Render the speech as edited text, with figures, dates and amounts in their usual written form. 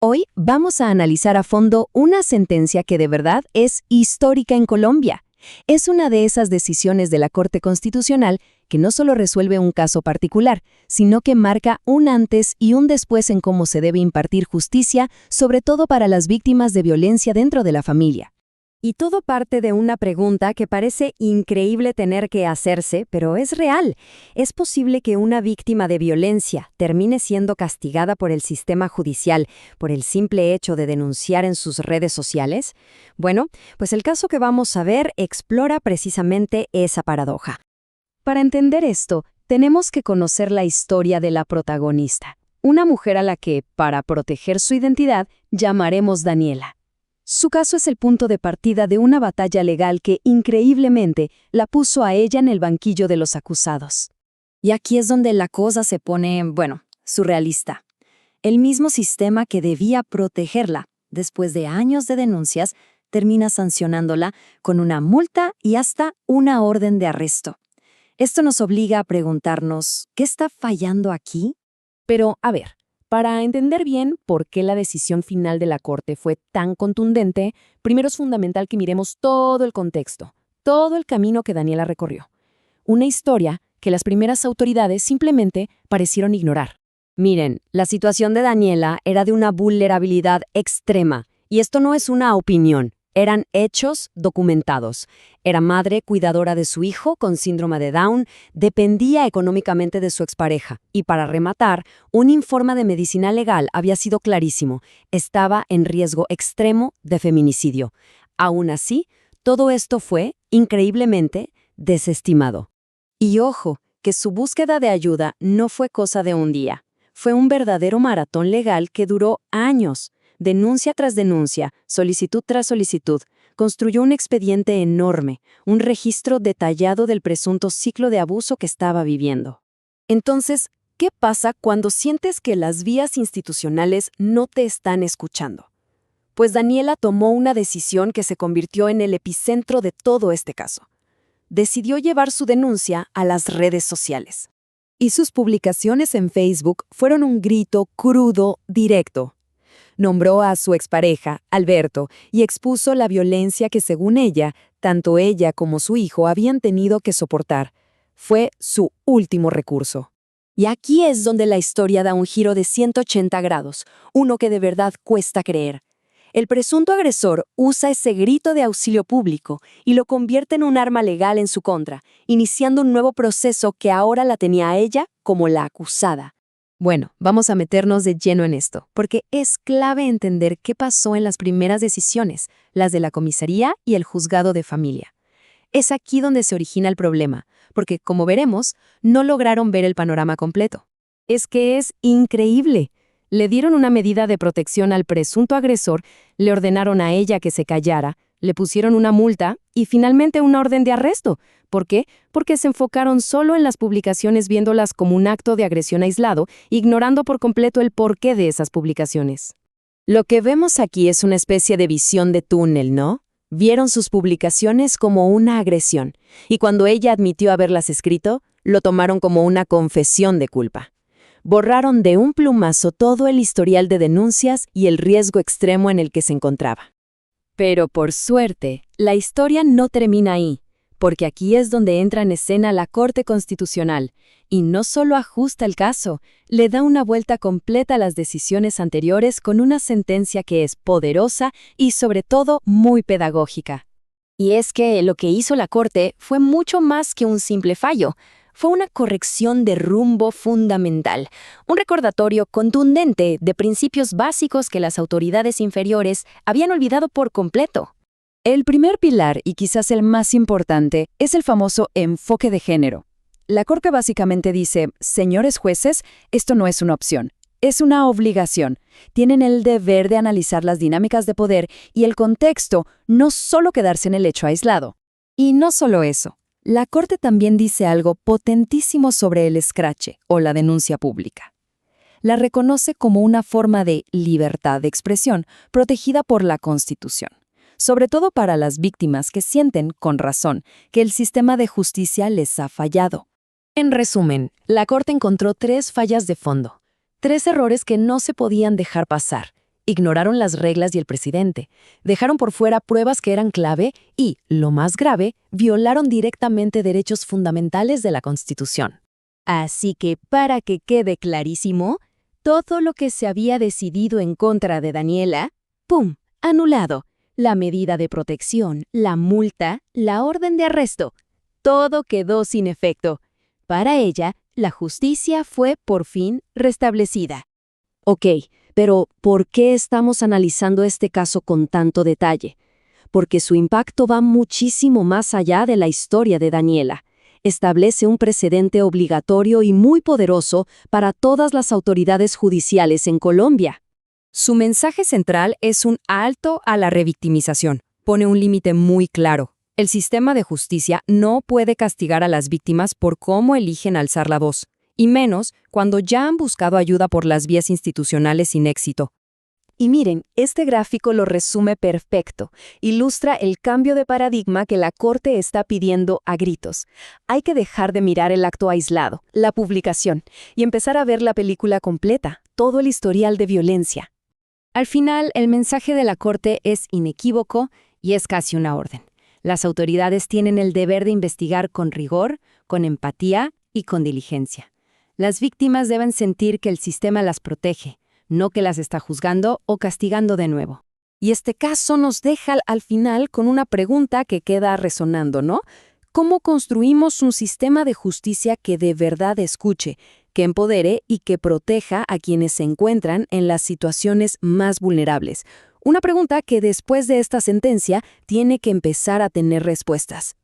Hoy vamos a analizar a fondo una sentencia que de verdad es histórica en Colombia. Es una de esas decisiones de la Corte Constitucional que no solo resuelve un caso particular, sino que marca un antes y un después en cómo se debe impartir justicia, sobre todo para las víctimas de violencia dentro de la familia. Y todo parte de una pregunta que parece increíble tener que hacerse, pero es real. ¿Es posible que una víctima de violencia termine siendo castigada por el sistema judicial por el simple hecho de denunciar en sus redes sociales? Bueno, pues el caso que vamos a ver explora precisamente esa paradoja. Para entender esto, tenemos que conocer la historia de la protagonista, una mujer a la que, para proteger su identidad, llamaremos Daniela. Su caso es el punto de partida de una batalla legal que, increíblemente, la puso a ella en el banquillo de los acusados. Y aquí es donde la cosa se pone, surrealista. El mismo sistema que debía protegerla, después de años de denuncias, termina sancionándola con una multa y hasta una orden de arresto. Esto nos obliga a preguntarnos, ¿qué está fallando aquí? Pero, a ver, para entender bien por qué la decisión final de la Corte fue tan contundente, primero es fundamental que miremos todo el contexto, todo el camino que Daniela recorrió. Una historia que las primeras autoridades simplemente parecieron ignorar. Miren, la situación de Daniela era de una vulnerabilidad extrema, y esto no es una opinión. Eran hechos documentados. Era madre cuidadora de su hijo con síndrome de Down, dependía económicamente de su expareja. Y para rematar, un informe de medicina legal había sido clarísimo. Estaba en riesgo extremo de feminicidio. Aún así, todo esto fue, increíblemente, desestimado. Y ojo, que su búsqueda de ayuda no fue cosa de un día. Fue un verdadero maratón legal que duró años. Denuncia tras denuncia, solicitud tras solicitud, construyó un expediente enorme, un registro detallado del presunto ciclo de abuso que estaba viviendo. Entonces, ¿qué pasa cuando sientes que las vías institucionales no te están escuchando? Pues Daniela tomó una decisión que se convirtió en el epicentro de todo este caso. Decidió llevar su denuncia a las redes sociales. Y sus publicaciones en Facebook fueron un grito crudo, directo. Nombró a su expareja, Alberto, y expuso la violencia que, según ella, tanto ella como su hijo habían tenido que soportar. Fue su último recurso. Y aquí es donde la historia da un giro de 180 grados, uno que de verdad cuesta creer. El presunto agresor usa ese grito de auxilio público y lo convierte en un arma legal en su contra, iniciando un nuevo proceso que ahora la tenía a ella como la acusada. Bueno, vamos a meternos de lleno en esto, porque es clave entender qué pasó en las primeras decisiones, las de la comisaría y el juzgado de familia. Es aquí donde se origina el problema, porque, como veremos, no lograron ver el panorama completo. Es que es increíble. Le dieron una medida de protección al presunto agresor, le ordenaron a ella que se callara, le pusieron una multa y finalmente una orden de arresto. ¿Por qué? Porque se enfocaron solo en las publicaciones viéndolas como un acto de agresión aislado, ignorando por completo el porqué de esas publicaciones. Lo que vemos aquí es una especie de visión de túnel, ¿no? Vieron sus publicaciones como una agresión, y cuando ella admitió haberlas escrito, lo tomaron como una confesión de culpa. Borraron de un plumazo todo el historial de denuncias y el riesgo extremo en el que se encontraba. Pero por suerte, la historia no termina ahí, porque aquí es donde entra en escena la Corte Constitucional, y no solo ajusta el caso, le da una vuelta completa a las decisiones anteriores con una sentencia que es poderosa y sobre todo muy pedagógica. Y es que lo que hizo la Corte fue mucho más que un simple fallo. Fue una corrección de rumbo fundamental, un recordatorio contundente de principios básicos que las autoridades inferiores habían olvidado por completo. El primer pilar, y quizás el más importante, es el famoso enfoque de género. La Corte básicamente dice, señores jueces, esto no es una opción, es una obligación. Tienen el deber de analizar las dinámicas de poder y el contexto, no solo quedarse en el hecho aislado. Y no solo eso. La Corte también dice algo potentísimo sobre el escrache o la denuncia pública. La reconoce como una forma de libertad de expresión protegida por la Constitución, sobre todo para las víctimas que sienten, con razón, que el sistema de justicia les ha fallado. En resumen, la Corte encontró 3 fallas de fondo, 3 errores que no se podían dejar pasar, Ignoraron las reglas y el presidente. Dejaron por fuera pruebas que eran clave y, lo más grave, violaron directamente derechos fundamentales de la Constitución. Así que, para que quede clarísimo, todo lo que se había decidido en contra de Daniela, ¡pum!, anulado. La medida de protección, la multa, la orden de arresto, todo quedó sin efecto. Para ella, la justicia fue por fin restablecida. Ok, pero ¿por qué estamos analizando este caso con tanto detalle? Porque su impacto va muchísimo más allá de la historia de Daniela. Establece un precedente obligatorio y muy poderoso para todas las autoridades judiciales en Colombia. Su mensaje central es un alto a la revictimización. Pone un límite muy claro. El sistema de justicia no puede castigar a las víctimas por cómo eligen alzar la voz, y menos cuando ya han buscado ayuda por las vías institucionales sin éxito. Y miren, este gráfico lo resume perfecto. Ilustra el cambio de paradigma que la Corte está pidiendo a gritos. Hay que dejar de mirar el acto aislado, la publicación, y empezar a ver la película completa, todo el historial de violencia. Al final, el mensaje de la Corte es inequívoco y es casi una orden. Las autoridades tienen el deber de investigar con rigor, con empatía y con diligencia. Las víctimas deben sentir que el sistema las protege, no que las está juzgando o castigando de nuevo. Y este caso nos deja al final con una pregunta que queda resonando, ¿no? ¿Cómo construimos un sistema de justicia que de verdad escuche, que empodere y que proteja a quienes se encuentran en las situaciones más vulnerables? Una pregunta que después de esta sentencia tiene que empezar a tener respuestas.